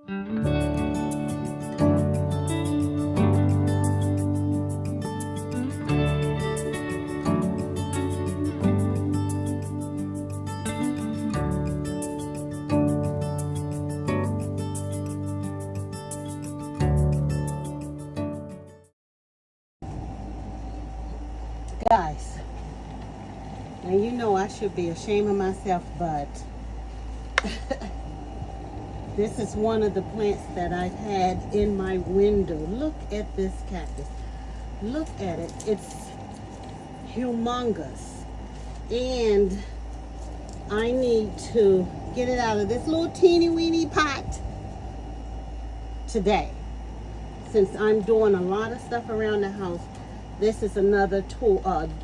Guys, now you know I should be ashamed of myself, but this is one of the plants that I've had in my window. Look at this cactus. Look at it. It's humongous. And I need to get it out of this little teeny weeny pot today. Since I'm doing a lot of stuff around the house, this is another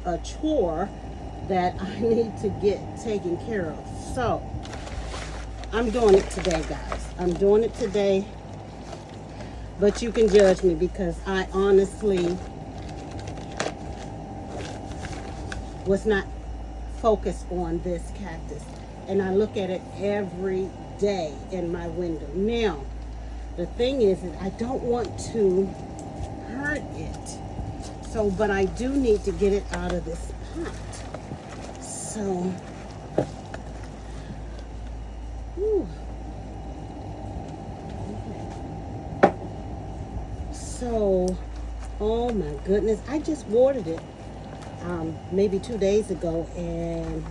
a chore that I need to get taken care of. So I'm doing it today, guys. I'm doing it today, but you can judge me because I honestly was not focused on this cactus, and I look at it every day in my window. Now, the thing is that I don't want to hurt it. So, but I do need to get it out of this pot. So, whew. So, oh my goodness, I just watered it maybe 2 days ago, and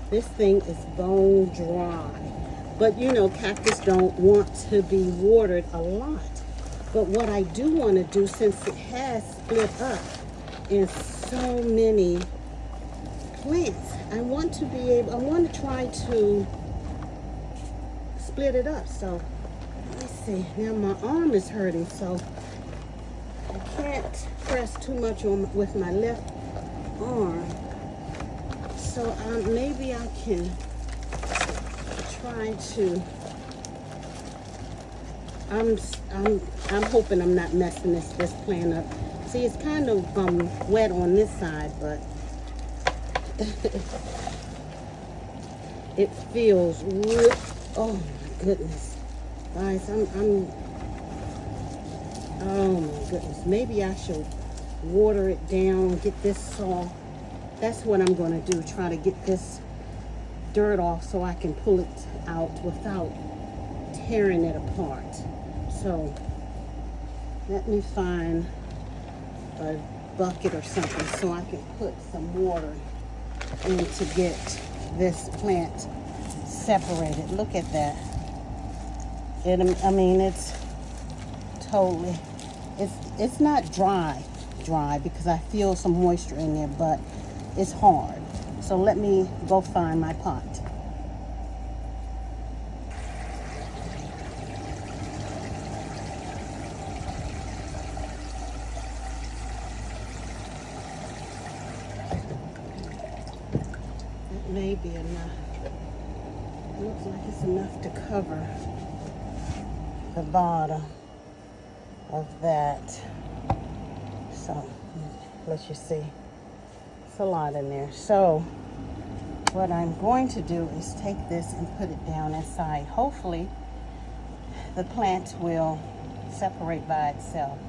this thing is bone dry. But you know, cactus don't want to be watered a lot. But what I do want to do, since it has split up in so many plants, I want to try to split it up. So let me see. Now my arm is hurting, so I can't press too much on with my left arm. So maybe I can try to. I'm hoping I'm not messing this plant up. See, it's kind of wet on this side, but it feels real. Oh my goodness, guys, oh my goodness. Maybe I should water it down, get this soft. That's what I'm going to do. Try to get this dirt off so I can pull it out without tearing it apart. So let me find a bucket or something so I can put some water in to get this plant separated. Look at that. I mean, it's totally, it's not dry because I feel some moisture in there, but it's hard. So let me go find my pot. May be enough. Looks like it's enough to cover the bottom of that. So let you see, it's a lot in there. So what I'm going to do is take this and put it down inside. Hopefully the plant will separate by itself.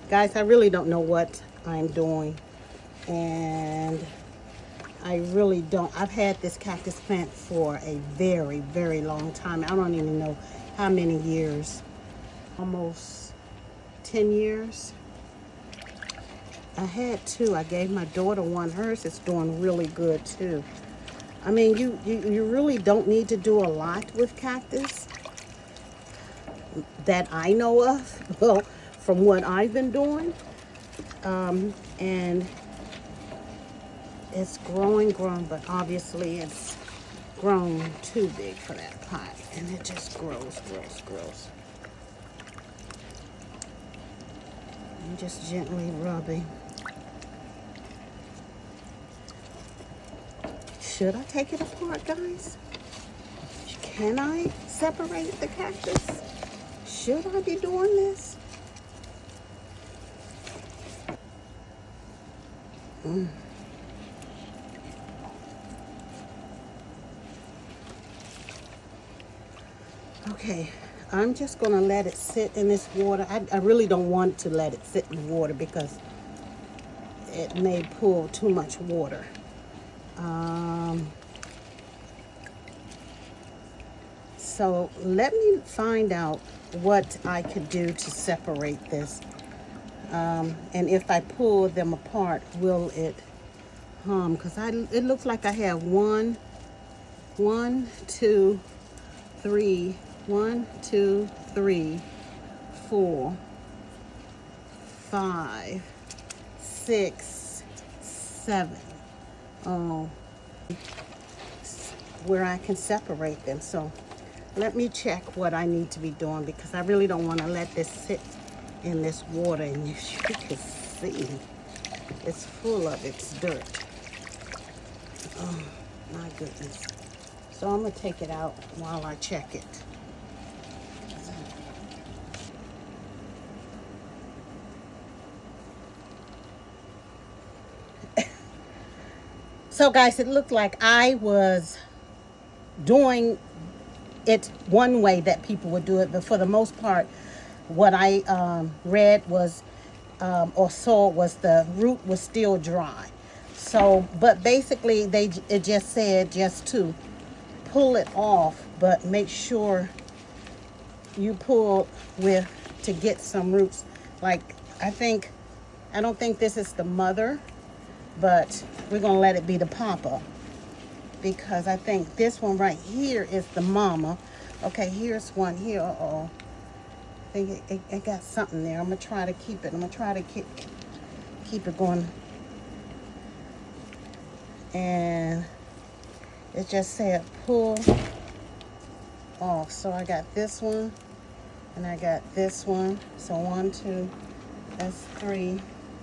Guys, I really don't know what I'm doing, and I really don't. I've had this cactus plant for a very, very long time. I don't even know how many years. Almost 10 years. I had two. I gave my daughter one. Hers is doing really good too. I mean, you really don't need to do a lot with cactus that I know of. Well, from what I've been doing, and it's growing, but obviously it's grown too big for that pot, and it just grows. I'm just gently rubbing. Should I take it apart, guys? Can I separate the cactus? Should I be doing this? Okay, I'm just gonna let it sit in this water. I really don't want to let it sit in the water because it may pull too much water. So let me find out what I could do to separate this. And if I pull them apart, will it hum? Because it looks like I have 1, 2, 3, 1, 2, 3, 4, 5, 6, 7. Oh, where I can separate them. So let me check what I need to be doing, because I really don't want to let this sit in this water. And you can see it's full of its dirt. Oh my goodness. So I'm gonna take it out while I check it. So guys, it looked like I was doing it one way that people would do it, but for the most part, what I read was or saw was the root was still dry. So, but basically it just said just to pull it off, but make sure you pull to get some roots. Like I don't think this is the mother, but we're gonna let it be the papa, because I think this one right here is the mama. Okay, here's one here. Uh-oh. I think it got something there. I'm gonna try to keep it. I'm gonna try to keep it going. And it just said pull off. So I got this one, and I got this one. So 1, 2, that's 3,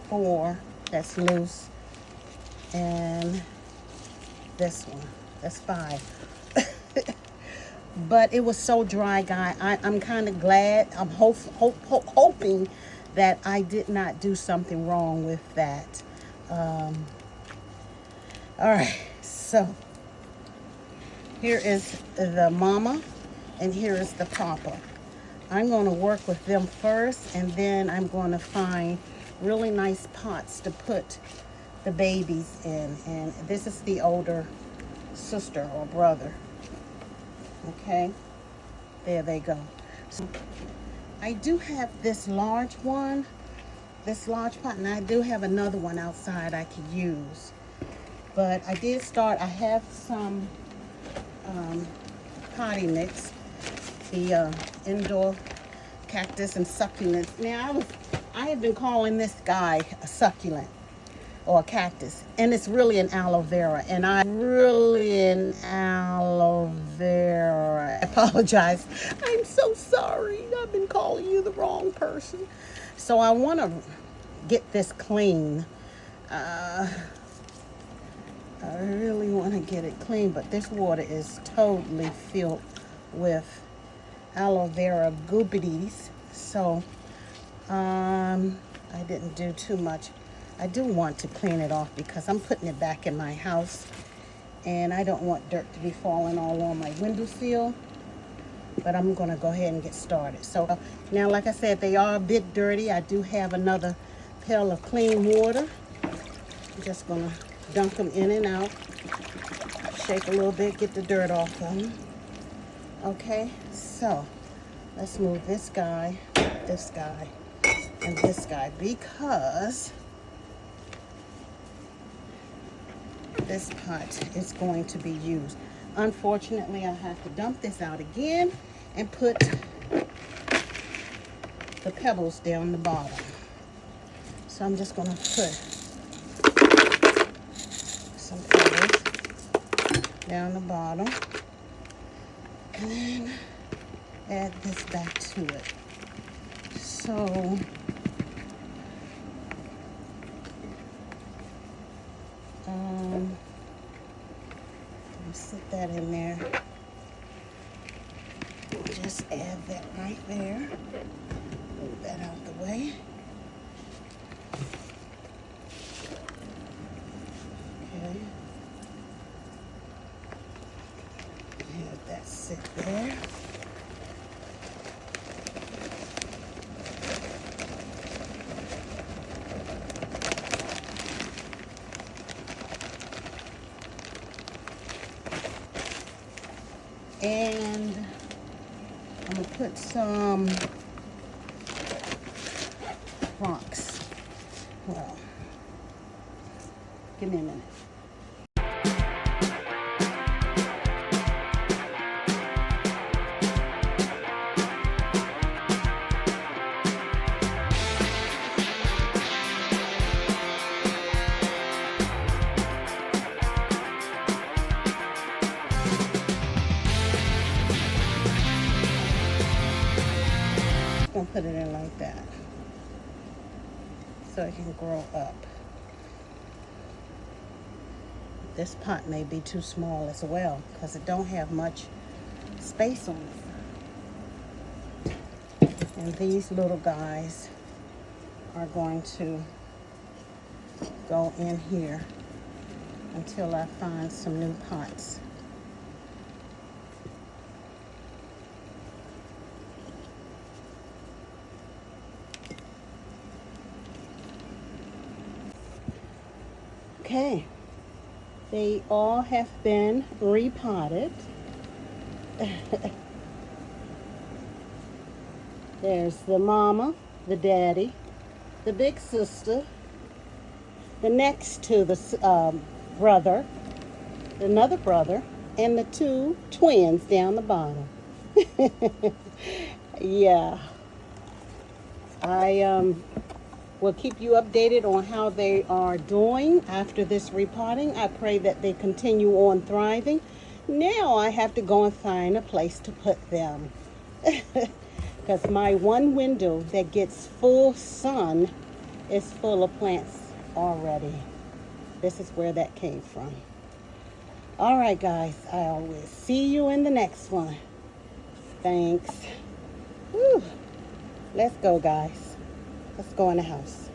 4, that's loose. And this one, that's 5. But it was so dry, guy. I'm kind of glad. I'm hoping that I did not do something wrong with that. All right, so here is the mama, and here is the papa. I'm going to work with them first, and then I'm going to find really nice pots to put the babies in. And this is the older sister or brother. Okay, there they go. So I do have this large one, this large pot, and I do have another one outside I could use. But I did start, I have some potty mix, the indoor cactus and succulents. Now I have been calling this guy a succulent or a cactus, and it's really an aloe vera, and I apologize. I'm so sorry. I've been calling you the wrong person. So I want to get this clean. I really want to get it clean, but this water is totally filled with aloe vera goopies. So I didn't do too much. I do want to clean it off because I'm putting it back in my house, and I don't want dirt to be falling all on my windowsill. But I'm going to go ahead and get started. So now, like I said, they are a bit dirty. I do have another pail of clean water. I'm just going to dunk them in and out. Shake a little bit, get the dirt off of them. Okay, so let's move this guy, and this guy, because this pot is going to be used. Unfortunately, I have to dump this out again and put the pebbles down the bottom. So I'm just going to put some pebbles down the bottom. And then add this back to it. So sit that in there. Just add that right there. Move that out the way. Okay. Have that sit there. And I'm gonna put some rocks. Well, give me a minute. Gonna put it in like that so it can grow up. This pot may be too small as well because it don't have much space on it. And these little guys are going to go in here until I find some new pots. Okay, they all have been repotted. There's the mama, the daddy, the big sister, the next to the brother, another brother, and the two twins down the bottom. Yeah, I will keep you updated on how they are doing after this repotting. I pray that they continue on thriving. Now I have to go and find a place to put them. Because my one window that gets full sun is full of plants already. This is where that came from. All right, guys, I will see you in the next one. Thanks. Whew. Let's go, guys. Let's go in the house.